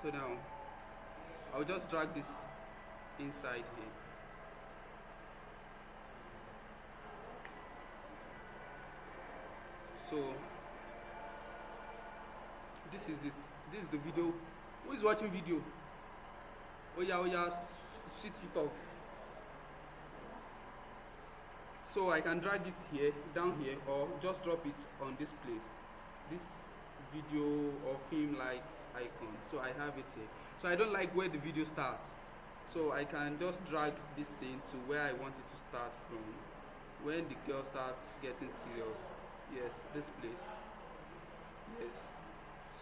So now I'll just drag this inside here. So this is it. This is the video. Who is watching video? Oh yeah, switch it off. So I can drag it here, down here, or just drop it on this place. This video or film like icon. So I have it here. So I don't like where the video starts. So I can just drag this thing to where I want it to start from. When the girl starts getting serious. Yes, this place. Yes.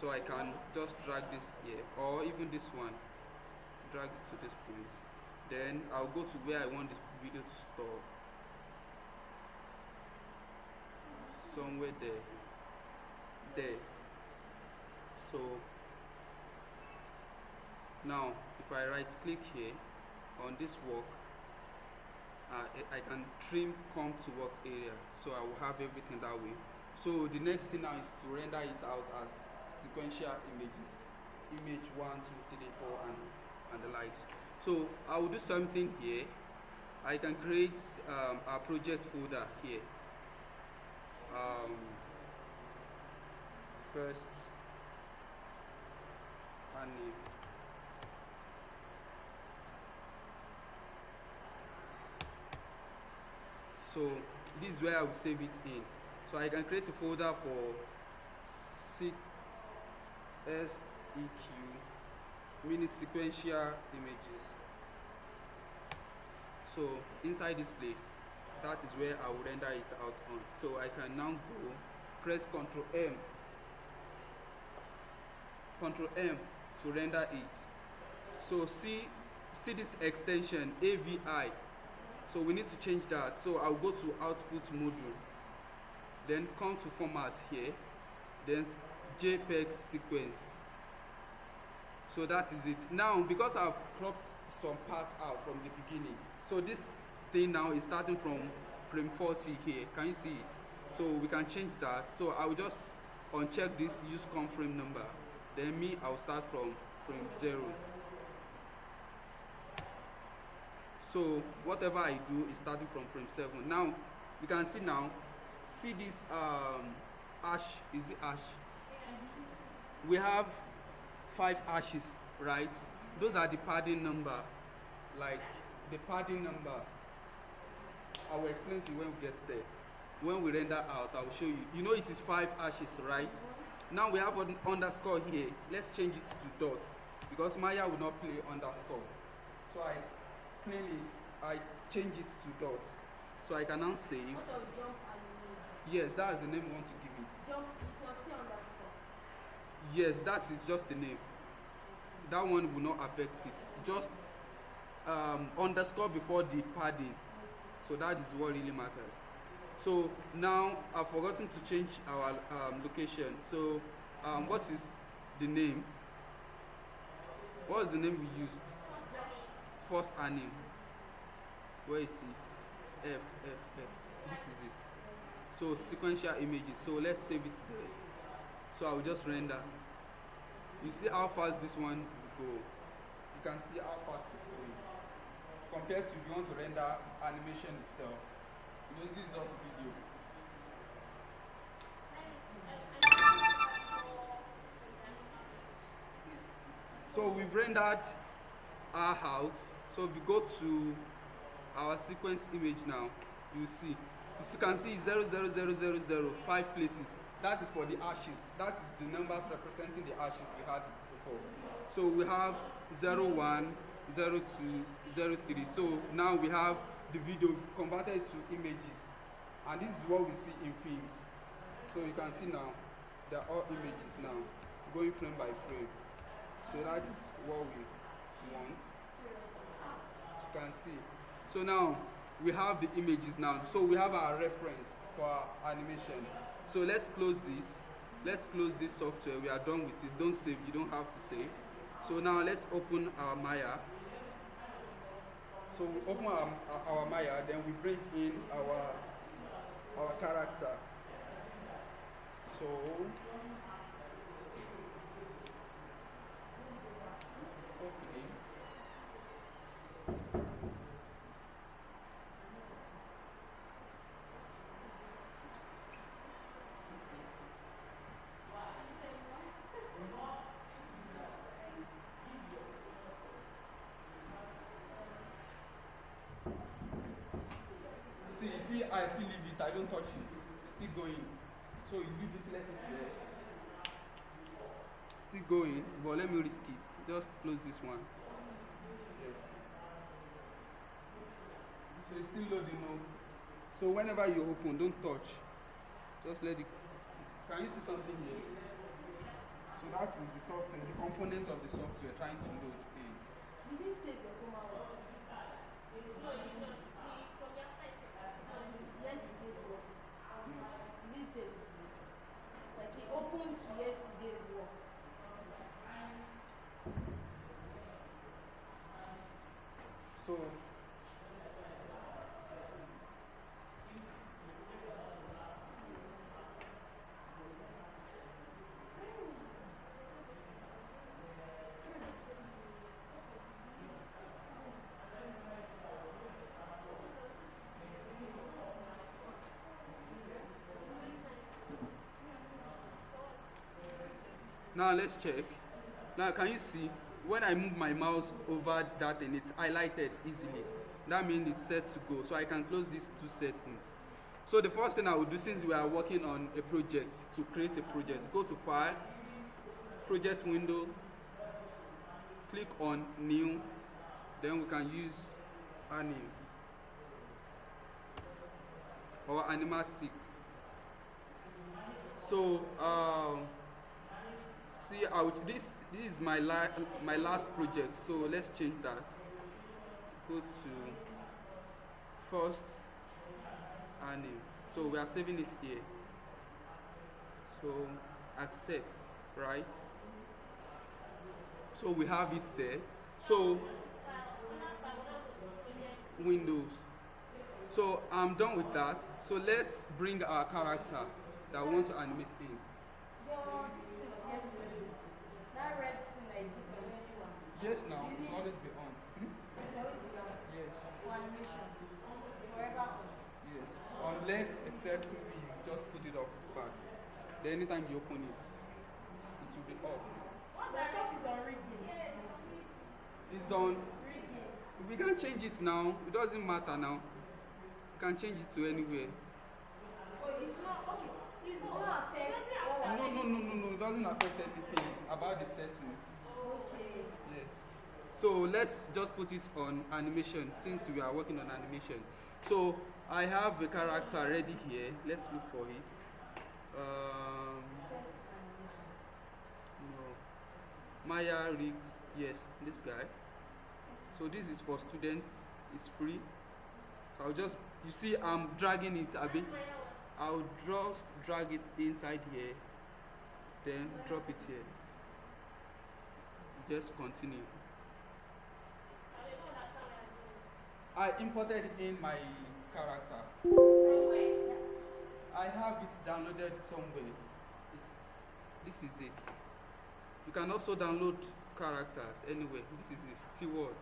So I can just drag this here, or even this one. Drag it to this point. Then I'll go to where I want this video to stop. Somewhere there. So now if I right click here on this work, I can trim come to work area, so I will have everything that way. So the next thing now is to render it out as sequential images, image 1, 2, 3, 4 and the likes. So I will do something here. I can create a project folder here. First anime. So this is where I will save it in. So I can create a folder for SEQ, meaning sequential images. So inside this place, that is where I will render it out on. So I can now go press Ctrl M to render it. So see this extension AVI. So we need to change that. So I'll go to output module, then come to format here, then JPEG sequence. So that is it. Now because I've cropped some parts out from the beginning, so this thing now is starting from frame 40 here. Can you see it? So we can change that. So I will just uncheck this use com frame number. Then I'll start from frame 0. So whatever I do is starting from frame 7. Now you can see this ash. Is it ash? We have 5 ashes, right? Those are the padding number. Like the padding number, I will explain to you when we get there. When we render out, I will show you. You know it is 5 ashes, right? Now we have an underscore here. Let's change it to dots because Maya will not play underscore. So I clean it, I change it to dots. So I can now save. What of jump animation? Yes, that is the name we want to give it. Jump, it was still underscore. Yes, that is just the name. That one will not affect it. Just underscore before the padding. So that is what really matters. So now I've forgotten to change our location. So what is the name? What is the name we used? First anime. Where is it? F. This is it. So sequential images. So let's save it there. So I will just render. You see how fast this one will go. You can see how fast it's going. Compared to if you want to render animation itself. You know, this is also video. So we've rendered our house. So if we go to our sequence image now, you see. As you can see 00000 5 places. That is for the ashes. That is the numbers representing the ashes we had before. So we have 01, 02, 03. So now we have the video converted to images. And this is what we see in films. So you can see now, they're all images now, going frame by frame. So that is what we want. You can see. So now we have the images now. So we have our reference for our animation. So let's close this. Let's close this software. We are done with it. Don't save. You don't have to save. So now let's open our Maya. So we open our Maya, then we bring in our character. So don't touch it. Still going. So you leave it, let it rest. Still going, but let me risk it. Just close this one. Yes. So it's still loading now. So whenever you open, don't touch. Just let it. Can you see something here? So that is the software, the components of the software trying to load in. You didn't save your former work. Yesterday's work. You didn't save it. Like he opened to yesterday's work. So now let's check. Now can you see when I move my mouse over that and it's highlighted easily? That means it's set to go. So I can close these two settings. So the first thing I will do, since we are working on a project, to create a project, go to File, Project window, click on New, then we can use Anim or Animatic. So see out this is my last project, so let's change that. Go to first Anim. So we are saving it here. So accept, right? So we have it there. So Windows. So I'm done with that. So let's bring our character that we want to animate in. Your this thing of yesterday. That red thing that you put on still on. Yes, now it's always be on. It's always be on. Yes. For animation. Forever on. Yes. Unless except we just put it up back. Then anytime you open it, it will be off. The stuff is on rigging. It's on. Rigging. We can change it now. It doesn't matter now. We can change it to anywhere. Oh, it's not okay. It's not affect what No. It doesn't affect anything about the settings. Okay. Yes. So let's just put it on animation since we are working on animation. So I have a character ready here. Let's look for it. First animation. No. Maya Riggs. Yes, this guy. So this is for students. It's free. So I'll just, you see, I'm dragging it a bit. I'll just drag it inside here, then drop it here. Just continue. I imported in my character. I have it downloaded somewhere. This is it. You can also download characters anyway. This is it. Steward.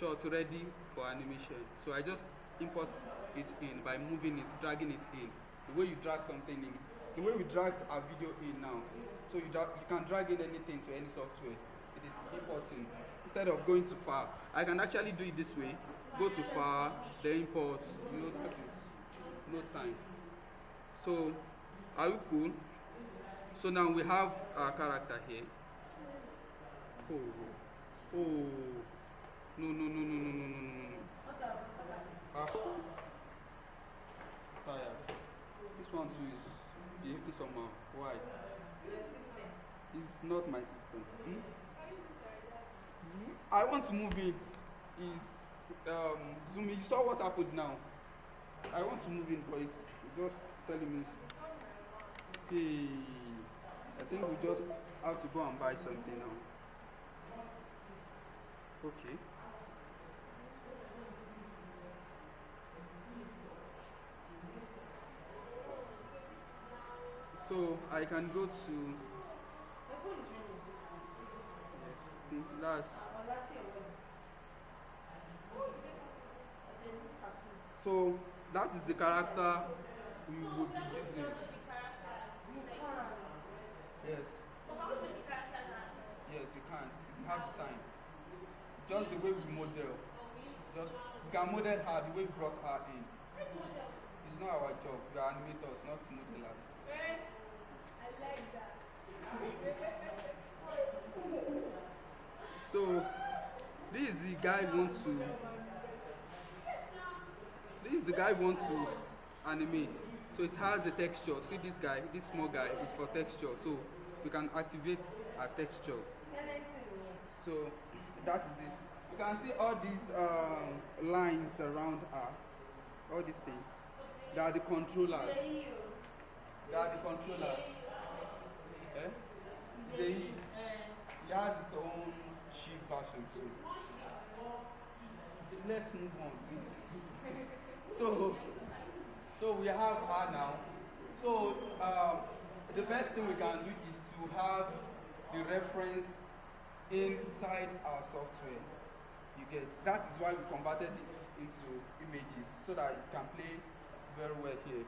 Shot ready for animation. So I just import it in by moving it, dragging it in. The way you drag something in, the way we dragged our video in now. So you can drag in anything to any software. It is importing instead of going to file. I can actually do it this way. Go to file, then import. You know, that is no time. So are you cool? So now we have our character here. Oh. No. Tired. This one too is behaving somehow. Why? Your system. It's not my system. I want to move it. Is zoom. You saw what happened now. I want to move in, but it's just telling me. Hey, I think we just have to go and buy something now. Okay. So I can go to. My phone is ringing. Yes, that's. Last year was. Okay, this cartoon. So that is the character we will be using. You can. Yes. Yes, you can. If you have the time. Just the way we model. Just you can model her the way we brought her in. It's It's not our job. We are animators, not modelers. I like that. So this is the guy who wants to. This is the guy who wants to animate. So it has a texture. See this guy, this small guy is for texture. So we can activate a texture. So that is it. You can see all these lines around her, all these things. They are the controllers. They are the controllers. Eh? It has its own cheap version too. Let's move on, please. So we have her now. So the best thing we can do is to have the reference inside our software. You get that is why we converted it into images so that it can play very well here.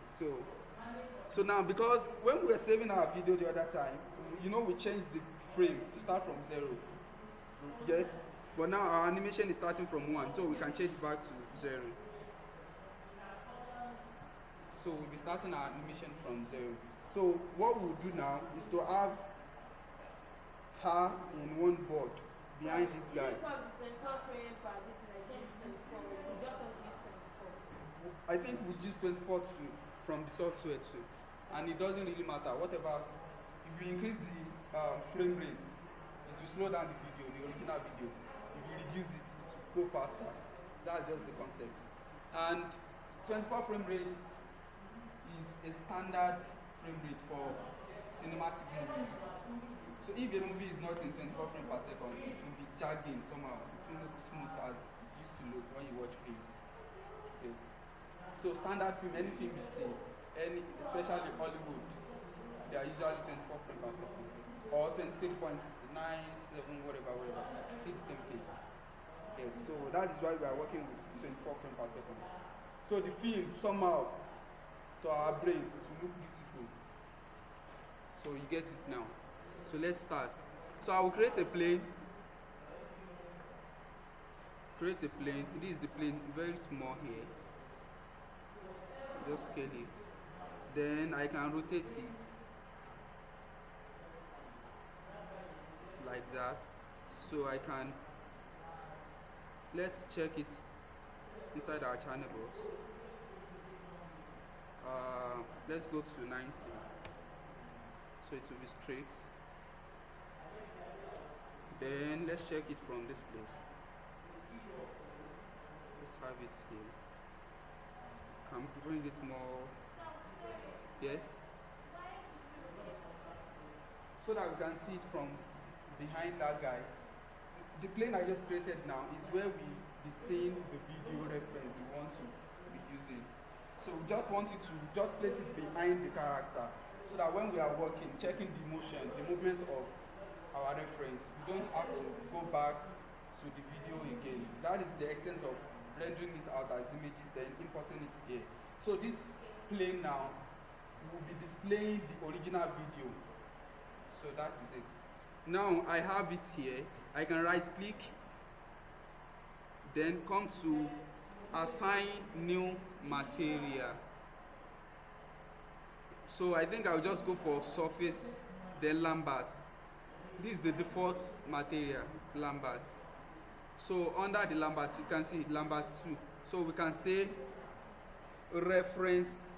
So now, because when we were saving our video the other time, you know, we changed the frame to start from 0. Yes, but now our animation is starting from 1, so we can change it back to 0. So we'll be starting our animation from 0. So what we'll do now is to have her in one board behind this guy. I think we use 24 too, from the software too, and it doesn't really matter. Whatever, if you increase the frame rate, it will slow down the video, the original video. If you reduce it, it will go faster. That's just the concept. And 24 frame rate is a standard frame rate for cinematic movies. So if a movie is not in 24 frames per second, it will be jagging somehow. It won't look smooth as it used to look when you watch films. Yes. So standard film, any film you see, especially Hollywood, they are usually 24 frames per second. Or 23.97, whatever. Still the same thing. Yes. So that is why we are working with 24 frames per second. So the film, somehow, to our brain, it will look beautiful. So you get it now. So let's start. So I will create a plane. This is the plane, very small here. Just scale it. Then I can rotate it like that. So I can, let's check it inside our channel box. Let's go to 90. So it will be straight. Then let's check it from this place. Let's have it here. Can we bring it more? Yes. So that we can see it from behind that guy. The plane I just created now is where we be seeing the video reference we want to be using. So we just want it to just place it behind the character so that when we are working, checking the motion, the movement of our reference, we don't have to go back to the video again. That is the essence of rendering it out as images, then importing it here. So this plane now will be displaying the original video. So that is it. Now I have it here. I can right click, then come to assign new material. So I think I'll just go for surface, then Lambert. This is the default material, Lambert. So under the Lambert, you can see Lambert 2. So we can say reference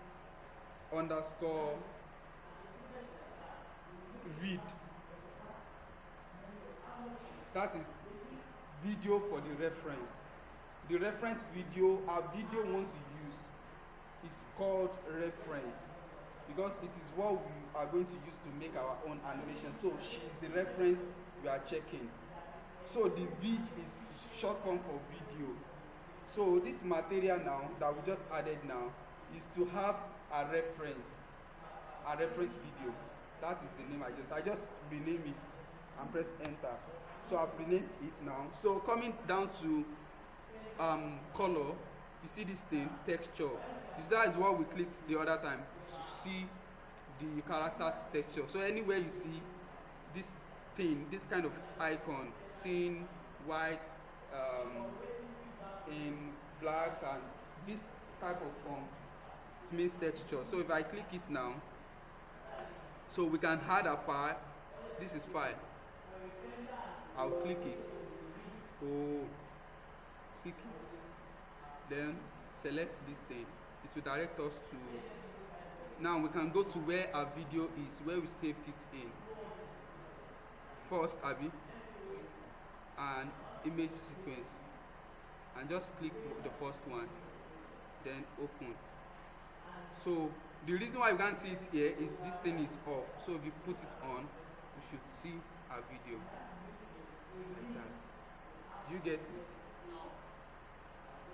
underscore vid. That is video for the reference. The reference video, our video we want to use is called reference, because it is what we are going to use to make our own animation. So she is the reference we are checking. So the vid is short form for video. So this material now that we just added now is to have a reference video. That is the name I just rename it and press enter. So I've renamed it now. So coming down to color, you see this thing, texture. That is what we clicked the other time to see the character's texture. So anywhere you see this thing, this kind of icon, seeing white in black and this type of it means texture. So if I click it now, so we can add a file. This is file. I'll click it. Oh, click it. Then select this thing. It will direct us to. Now we can go to where our video is, where we saved it in. First, Abby, and image sequence, and just click the first one, then open. So the reason why you can't see it here is this thing is off. So if you put it on, you should see our video like that. Do you get it?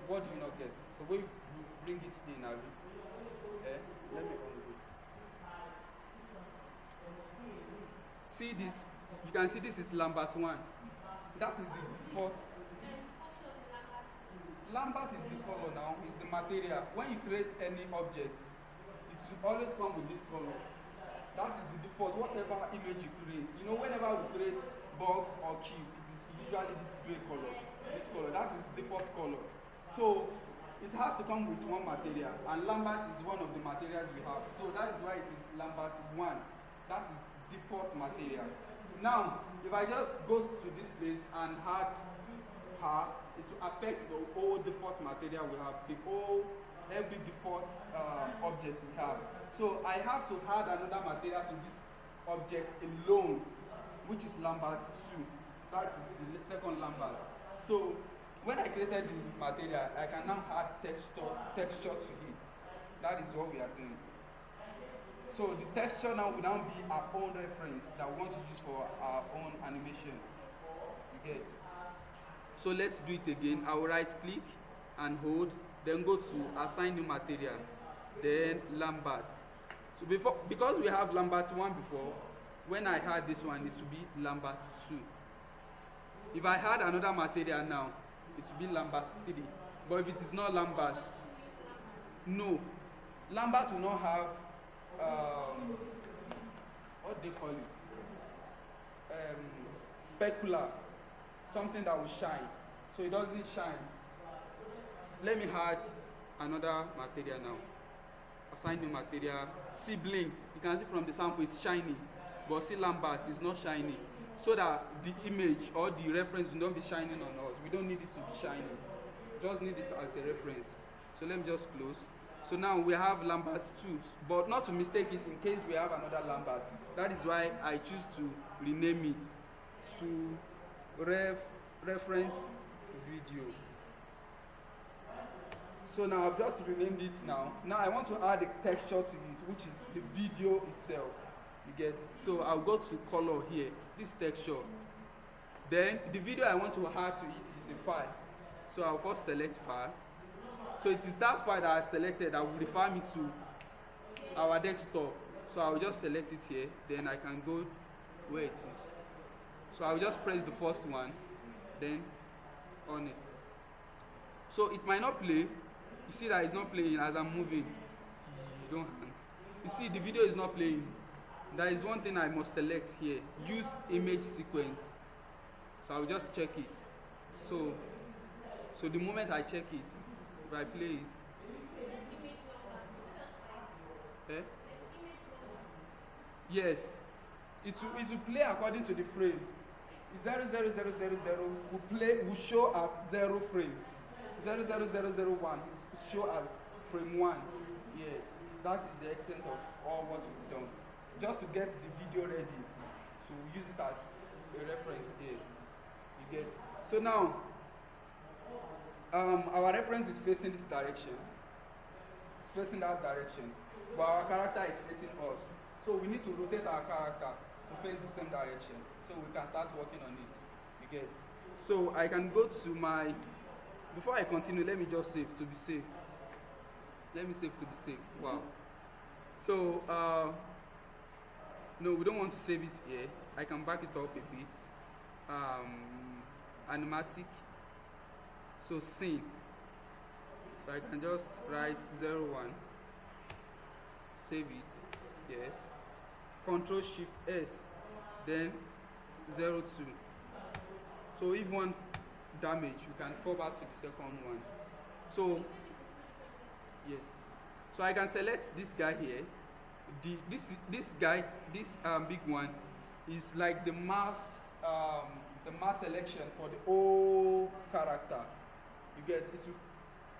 What do you not get? The way you bring it in, Abby. Let me undo. See this? You can see this is Lambert 1. That is the default. Lambert is the color now, it's the material. When you create any object, it should always come with this color. That is the default, whatever image you create. You know, whenever we create box or cube, it is usually this gray color. This color, that is the default color. So it has to come with one material, and Lambert is one of the materials we have. So that is why it is Lambert 1. That is default material. Now, if I just go to this place and add her, it will affect the whole default material we have, every default object we have. So I have to add another material to this object alone, which is Lambert 2. That is the second Lambert. So when I created the material, I can now add texture to it. That is what we are doing. So the texture now will now be our own reference that we want to use for our own animation. You get? So let's do it again. I will right click and hold, then go to assign new material, then Lambert. So because we have Lambert 1 before, when I add this one, it will be Lambert 2. If I add another material now, it will be Lambert 3. But if it is not Lambert, no. Lambert will not have what do they call it? Specular, something that will shine. So it doesn't shine. Let me add another material now. Assign new material. See blink. You can see from the sample it's shiny, but see Lambert is not shiny. So that the image or the reference will not be shining on us. We don't need it to be shiny. Just need it as a reference. So let me just close. So now we have Lambert 2, but not to mistake it in case we have another Lambert. That is why I choose to rename it to reference video. So now I've just renamed it now. Now I want to add a texture to it, which is the video itself. You get? So I'll go to color here, this texture. Then the video I want to add to it is a file. So I'll first select file. So it is that file that I selected that will refer me to our desktop. So I'll just select it here, then I can go where it is. So I'll just press the first one, then on it. So it might not play. You see that it's not playing as I'm moving. You don't hang. You see the video is not playing. There is one thing I must select here. Use image sequence. So I'll just check it. So the moment I check it, if I play it, yes, it will play according to the frame. 00000 will show at 0 frame. 00001 will show as frame 1. Yeah, that is the essence of all what we've done. Just to get the video ready, so we use it as a reference here. You get? So now, our reference is facing this direction. It's facing that direction, but our character is facing us. So we need to rotate our character to face the same direction, so we can start working on it. You get? So I can go to my. Before I continue, let me just save to be safe. Let me save to be safe. Wow. So no, we don't want to save it here. I can back it up a bit. Animatic. So scene. So I can just write 01. Save it. Yes. Control Shift S. Then 02. So if one damage, we can fall back to the second one. So yes. So I can select this guy here. This guy, this big one, is like the mass selection for the whole character. You get it will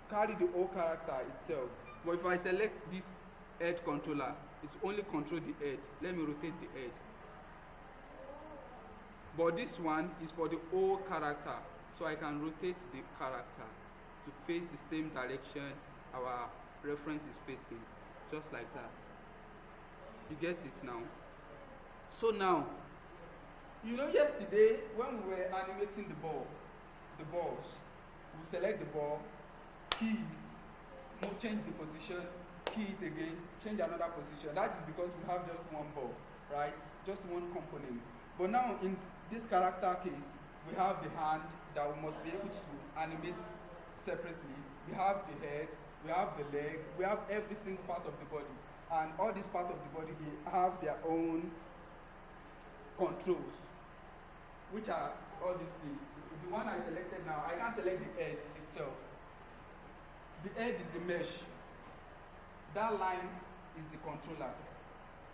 carry the whole character itself. But if I select this edge controller, it will only control the head. Let me rotate the head. But this one is for the whole character, so I can rotate the character to face the same direction our reference is facing, just like that. You get it now? So now, you know yesterday when we were animating the balls, we select the ball, key it, change the position, key it again, change another position. That is because we have just one ball, right? Just one component. But now in this character case, we have the hand that we must be able to animate separately. We have the head, we have the leg, we have every single part of the body. And all these parts of the body, they have their own controls, which are all these things. The one I selected now, I can't select the head itself. The head is the mesh. That line is the controller.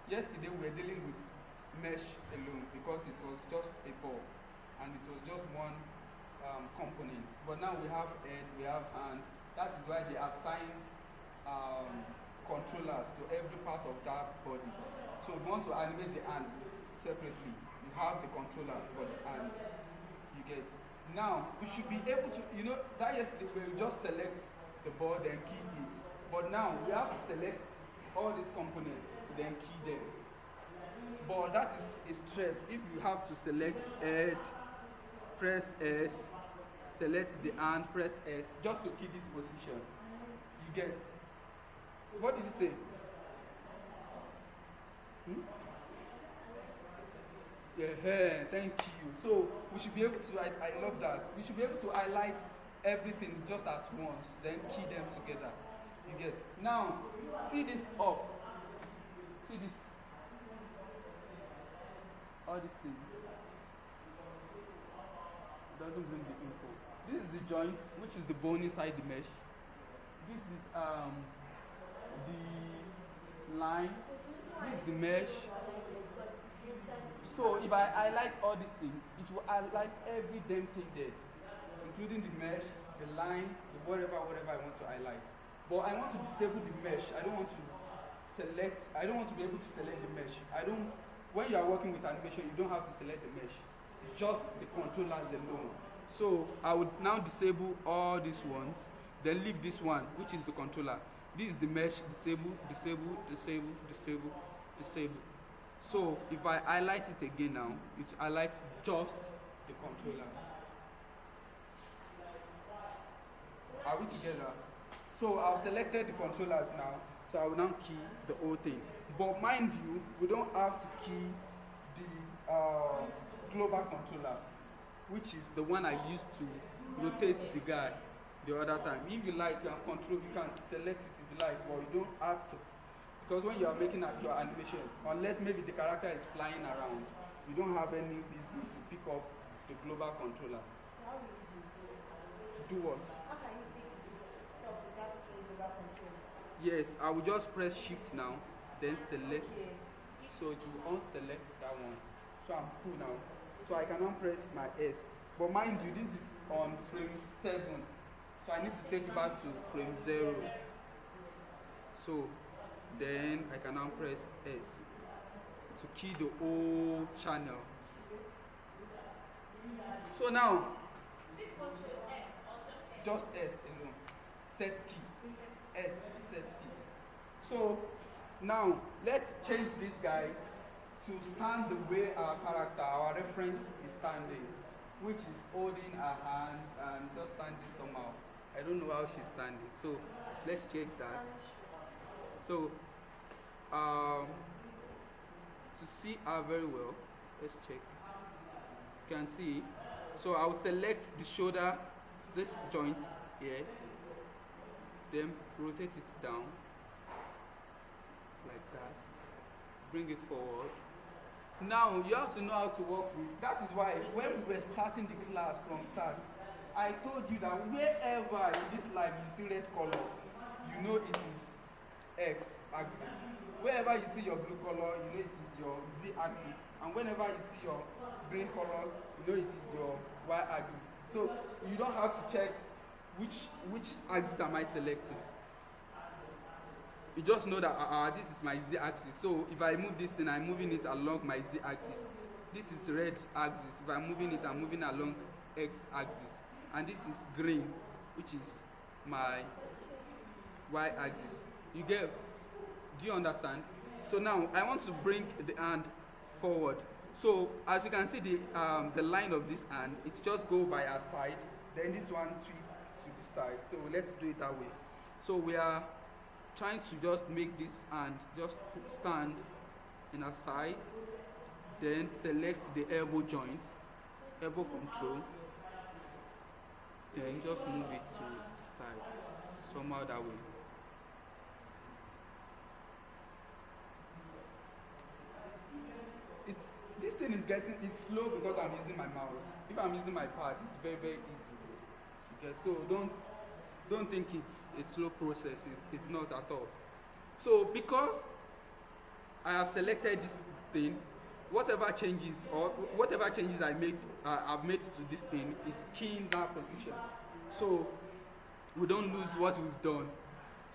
Yesterday we were dealing with mesh alone because it was just a ball and it was just one component. But now we have head, we have hand. That is why they assigned controllers to every part of that body. So if you want to animate the hands separately, you have the controller for the hand. You get. Now we should be able to, you know, that yesterday we just select the ball then key it. But now we have to select all these components then key them. But that is a stress. If you have to select head, press S, select the hand, press S, just to key this position. You get. What did you say? Yeah, thank you. So we should be able to, I love that. We should be able to highlight everything just at once, then key them together. You get. Now, see this up. See this. All these things. It doesn't bring the info. This is the joint, which is the bone inside the mesh. This is the line. This is the mesh. So if I highlight all these things, it will highlight every damn thing there, including the mesh, the line, the whatever I want to highlight. But I want to disable the mesh. I don't want to be able to select the mesh. When you are working with animation, you don't have to select the mesh. It's just the controllers alone. So I would now disable all these ones, then leave this one, which is the controller. This is the mesh, disable, disable, disable, disable, disable. So if I highlight it again now, it highlights just the controllers. Are we together? So I've selected the controllers now, so I will now key the whole thing. But mind you, we don't have to key the global controller, which is the one I used to rotate the guy the other time. If you like, you can control, you can select it if you like, but you don't have to. Because when you are making your animation, unless maybe the character is flying around, you don't have any reason to pick up the global controller. So how will you Do what? How can you pick the stuff without picking the global controller? Yes, I will just press shift now, then select. Okay. So it will unselect that one. So I'm cool now. So I can now press my S. But mind you, this is on frame 7. So I need to take it back to frame 0. So then I can now press S to key the whole channel. So now, just S alone. Set key. S, set key. So now let's change this guy to stand the way our character, our reference is standing, which is holding her hand and just standing somehow. I don't know how she's standing. So let's check that. So to see her very well, let's check. You can see. So I'll select the shoulder, this joint here, then rotate it down like that. Bring it forward. Now you have to know how to work with. That is why when we were starting the class from start, I told you that wherever in this life you see red color, you know it is X axis. Wherever you see your blue color, you know it is your Z axis, and whenever you see your green color, you know it is your Y axis. So you don't have to check which axis am I selecting. You just know that this is my Z axis. So if I move this thing, I'm moving it along my Z axis. This is red axis. If I'm moving it, I'm moving along X axis. And this is green, which is my Y axis. You get? Do you understand? So now I want to bring the hand forward. So as you can see, the line of this hand, it's just go by our side. Then this one tweak to the side. So let's do it that way. So we are trying to just make this hand just stand in a side. Then select the elbow joint, elbow control. Then just move it to the side, somehow that way. This thing is it's slow because I'm using my mouse. If I'm using my pad, it's very, very easy. Okay, so don't think it's slow process. It's not at all. So because I have selected this thing, whatever changes I've made to this thing is key in that position. So we don't lose what we've done.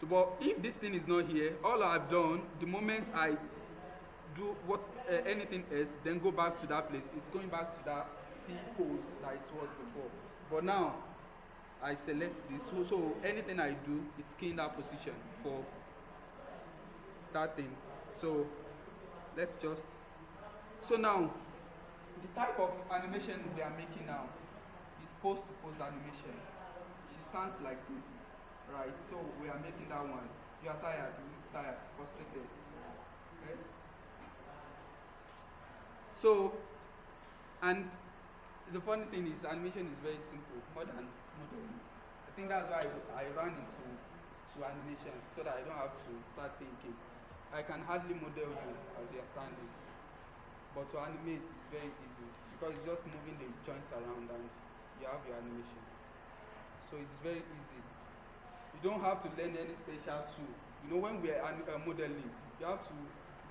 So, but if this thing is not here, all I've done, the moment I do anything else, then go back to that place. It's going back to that T pose that it was before. But now I select this, so anything I do, it's key in that position for that thing. So let's just. So now the type of animation we are making now is pose to pose animation. She stands like this, right? So we are making that one. You are tired, frustrated. Okay? So, and the funny thing is, animation is very simple, more than modeling. I think that's why I ran into animation, so that I don't have to start thinking. I can hardly model you as you're standing, but to animate is very easy because it's just moving the joints around and you have your animation. So it's very easy. You don't have to learn any special tool. You know, when we're modeling, you have to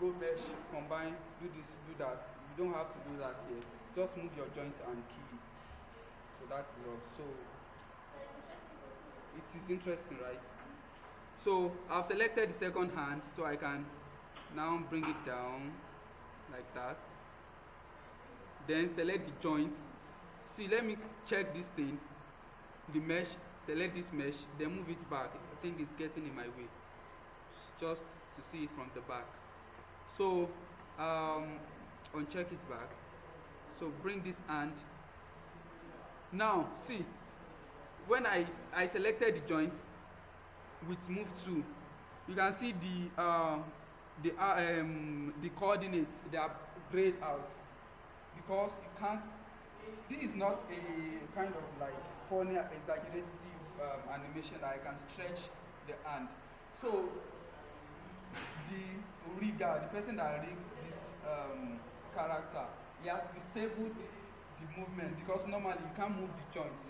go mesh, combine, do this, do that. You don't have to do that here. Just move your joints and keys. So that's all. So it is interesting, right? So I've selected the second hand, so I can now bring it down like that. Then select the joints. See, let me check this thing, the mesh, select this mesh, then move it back. I think it's getting in my way, just to see it from the back. So uncheck it back. So bring this hand. Now see, when I selected the joints with move to, you can see the coordinates, they are grayed out because you can't. This is not a kind of like funny exaggerative animation that I can stretch the hand. So the rigger, the person that rigged this character, he has disabled the movement because normally you can't move the joint.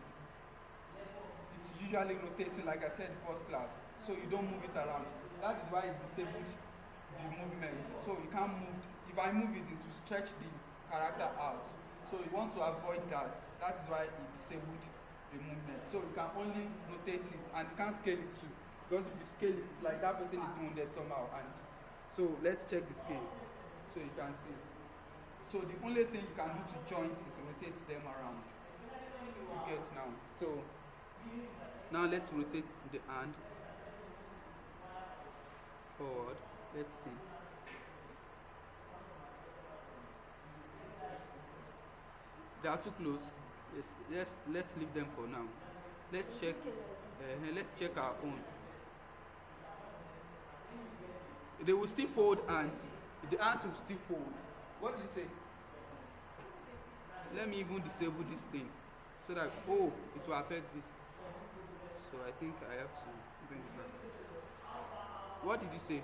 It's usually rotating, like I said in first class, so you don't move it around. That is why it disabled the movement, so you can't move. If I move it, it will stretch the character out. So you want to avoid that. That is why it disabled the movement. So you can only rotate it and you can't scale it too. Because if you scale it, it's like that person is wounded somehow. And so let's check the scale so you can see. So the only thing you can do to joint is rotate them around. You get now. So now let's rotate the hand forward. Let's see. They are too close. Let's leave them for now. Let's check our own. They will still fold ants. The ants will still fold. What do you say? Let me even disable this thing so that it will affect this. So I think I have to bring it back. What did you say?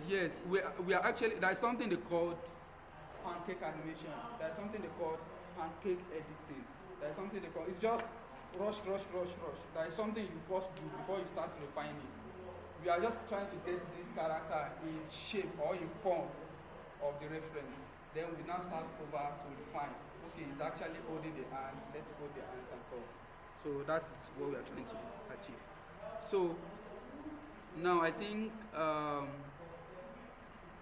Yes, we are actually, there is something they called pancake animation. There is something they called pancake editing. There is something they call, it's just rush. There is something you first do before you start refining. We are just trying to get this character in shape or in form of the reference. Then we now start over to refine. Okay, it's actually holding the hands, let's hold the hands and so. So that is what we are trying to achieve. So now I think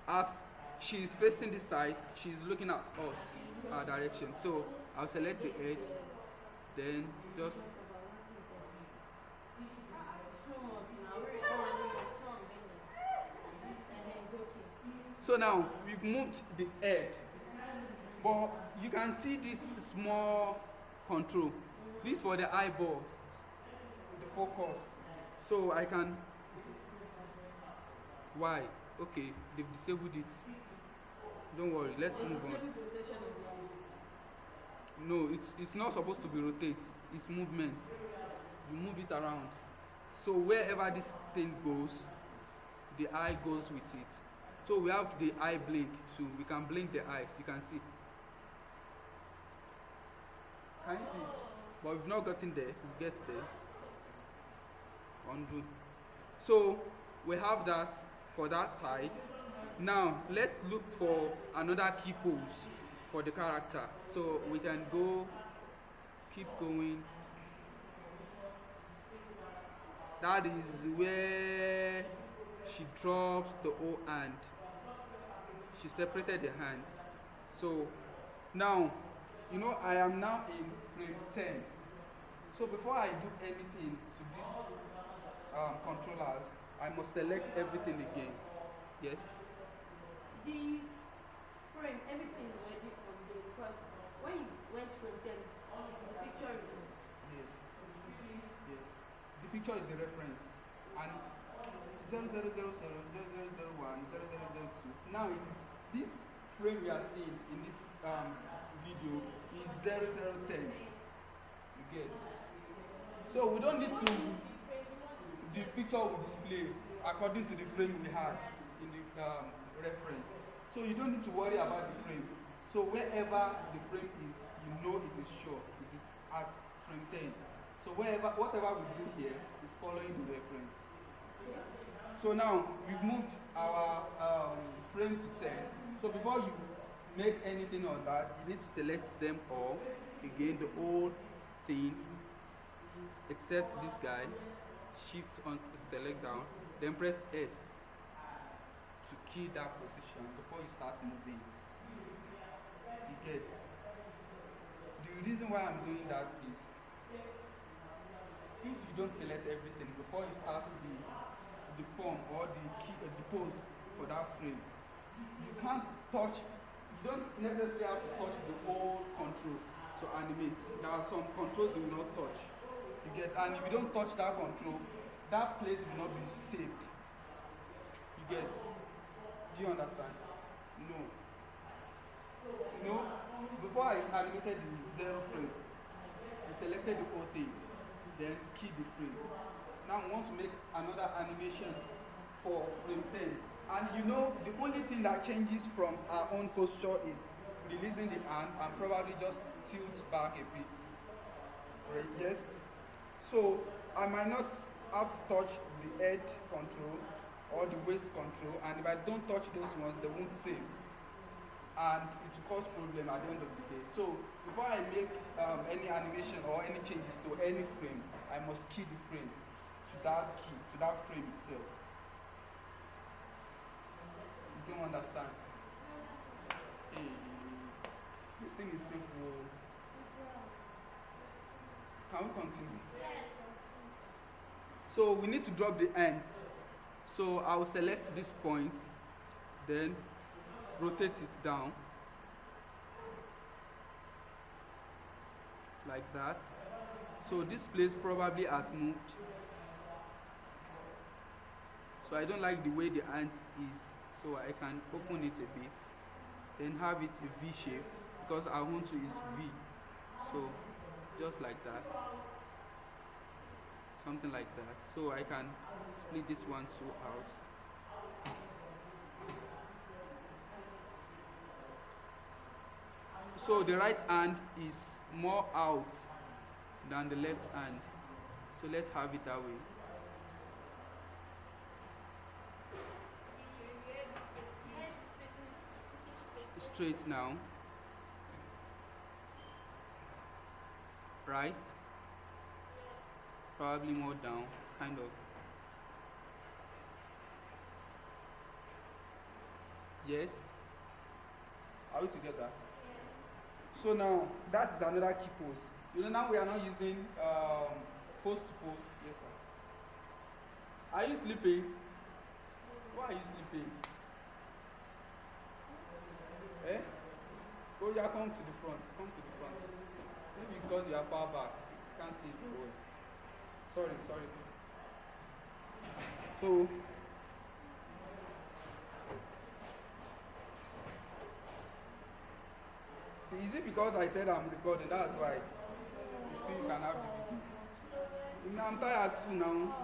as she's facing this side, she's looking at us, our direction. So I'll select the head, then just so now we've moved the head, but you can see this small control. This for the eyeball, the focus. So I can. Why? Okay, they've disabled it. Don't worry, let's move on. No, it's not supposed to be rotate. It's movement. You move it around. So wherever this thing goes, the eye goes with it. So we have the eye blink too. We can blink the eyes. You can see. Can you see? But we've not gotten there. We'll get there. Undo. So we have that for that side. Now let's look for another key pose for the character. So we can go, keep going. That is where she drops the whole hand. She separated the hand. So now, you know, I am now in frame 10. So before I do anything to these controllers, I must select everything again. Yes? The frame, everything is already on there because when you went from 10, the picture is. Yes. Yes. The picture is the reference. And it's 0000, 0001, 0002. Now it is this frame we are seeing in this video is 0010. You get? So we don't need to. The picture will display according to the frame we had in the reference. So you don't need to worry about the frame. So wherever the frame is, you know it is sure. It is at frame 10. So whatever we do here is following the reference. So now we've moved our frame to 10. So before you make anything on that, you need to select them all. Again, the whole thing, except this guy. Shift on, select down, then press S to key that position before you start moving. You get? The reason why I'm doing that is if you don't select everything before you start the form or the key, the pose for that frame, you can't touch. You don't necessarily have to touch the whole control to animate. There are some controls you will not touch. You get? And if you don't touch that control, that place will not be saved. You get? Do you understand? No. No. Before I animated the 0 frame, we selected the whole thing, then key the frame. Now we want to make another animation for frame 10. And you know, the only thing that changes from our own posture is releasing the hand and probably just tilts back a bit. Right? Yes? So I might not have to touch the head control or the waist control, and if I don't touch those ones, they won't save. And it will cause problem at the end of the day. So before I make any animation or any changes to any frame, I must key the frame to that key, to that frame itself. You don't understand? Hey, this thing is simple. Can we continue? So we need to drop the ends. So I will select these points, then rotate it down like that. So this place probably has moved. So I don't like the way the ant is, so I can open it a bit, then have it a V shape because I want to use V. So just like that. Something like that. So I can split this one two out. So the right hand is more out than the left hand. So let's have it that way. Straight now. Right. Probably more down, kind of. Yes. Are we together? So now that is another key pose. You know, now we are not using pose to pose. Yes, sir. Are you sleeping? Why are you sleeping? Eh? Oh, yeah, come to the front. Come to the front. Maybe because you are far back. You can't see it very well. Sorry. So, see, is it because I said I'm recording? That's why. You feel you can have the video. I'm tired too now.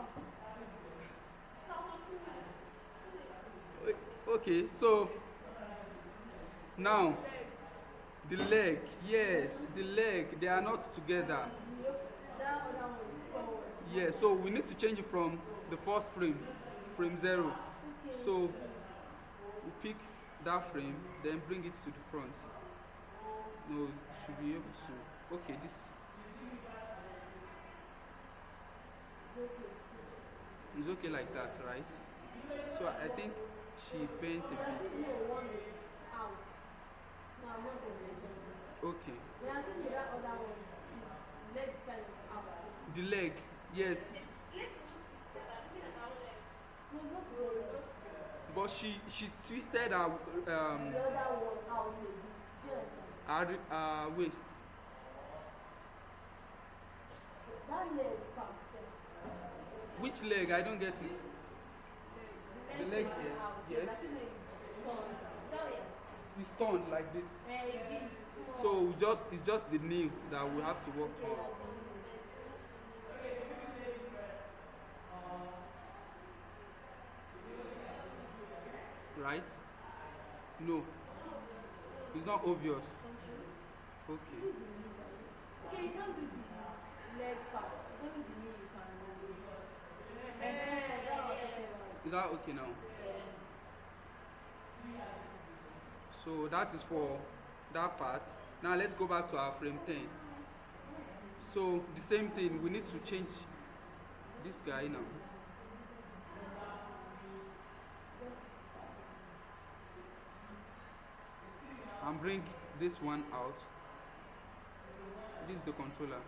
Okay, so now the leg, yes, the leg, they are not together. Yeah, so we need to change it from the first frame 0. So we pick that frame, then bring it to the front. No, should be able to. Okay, this. It's okay like that, right? So I think she bent a bit. Okay. The leg, yes. But she twisted her waist. Which leg? I don't get it. The leg here, yes. It's turned like this. So it's just the knee that we have to work on. Right? No. It's not obvious. Okay. Okay, you can't do the leg part. It's only the knee you can do. Is that okay now? So that is for that part. Now let's go back to our frame 10. So the same thing, we need to change this guy now. And bring this one out. This is the controller.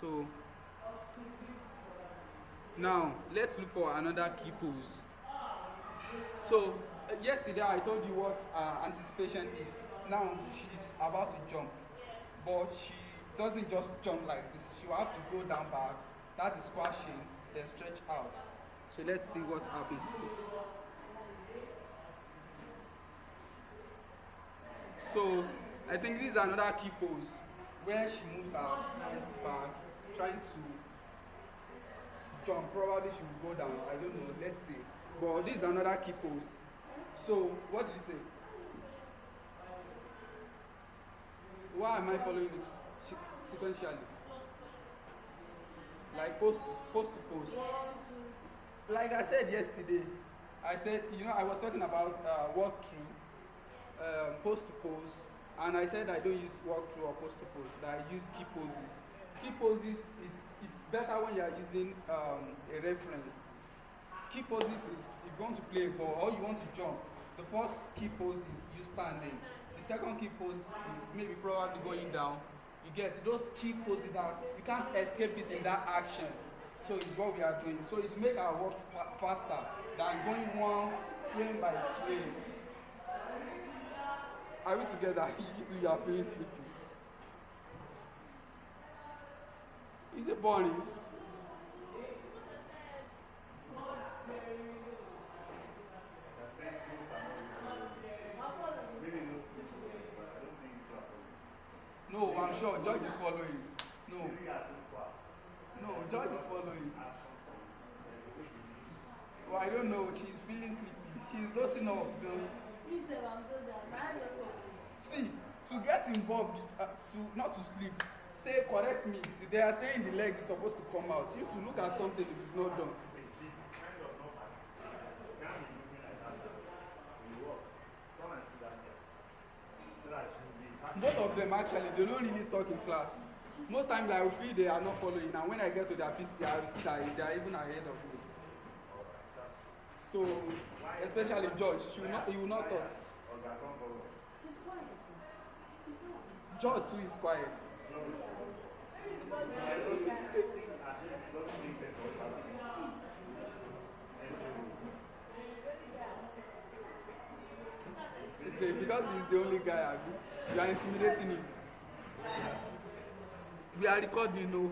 So now let's look for another key pose. So yesterday I told you what anticipation is. Now she's about to jump, but she doesn't just jump like this. She will have to go down back. That is squashing, then stretch out. So let's see what happens. So I think this is another key pose where she moves her hands back, trying to jump. Probably she will go down. I don't know. Let's see. But this is another key pose. So what did you say? Why am I following it sequentially? Like post to post. Like I said yesterday, I said, I was talking about walkthrough, post to pose, and I said I don't use walkthrough or post to pose, that I use key poses. Key poses, it's better when you are using a reference. Key poses is if you want to play a ball or you want to jump, the first key pose is you standing. The second key pose is maybe probably going down. You get those key poses that you can't escape it in that action. So it's what we are doing. So it make our work faster than going one frame by frame. Are we together? You are feeling sleepy. Is it boring? No, I'm sure George is following. No, George is following. Well, I don't know. She's feeling sleepy. She's dozing off. Me say I'm those are my hand just open. See, to get involved, to not to sleep, say correct me. They are saying the leg is supposed to come out. You to look at something if it's not done. She's kind of not participating. You can't be looking like that. You work. Come and sit down there. So that she will be happy. Both of them actually, they don't really talk in class. Most times I will feel they are not following, and when I get to their PC, I will see that they are even ahead of me. So, especially George, he will not talk. She's quiet. It's not. George too is quiet. Okay, because he's the only guy, Abi. You are intimidating him. We are recording, no.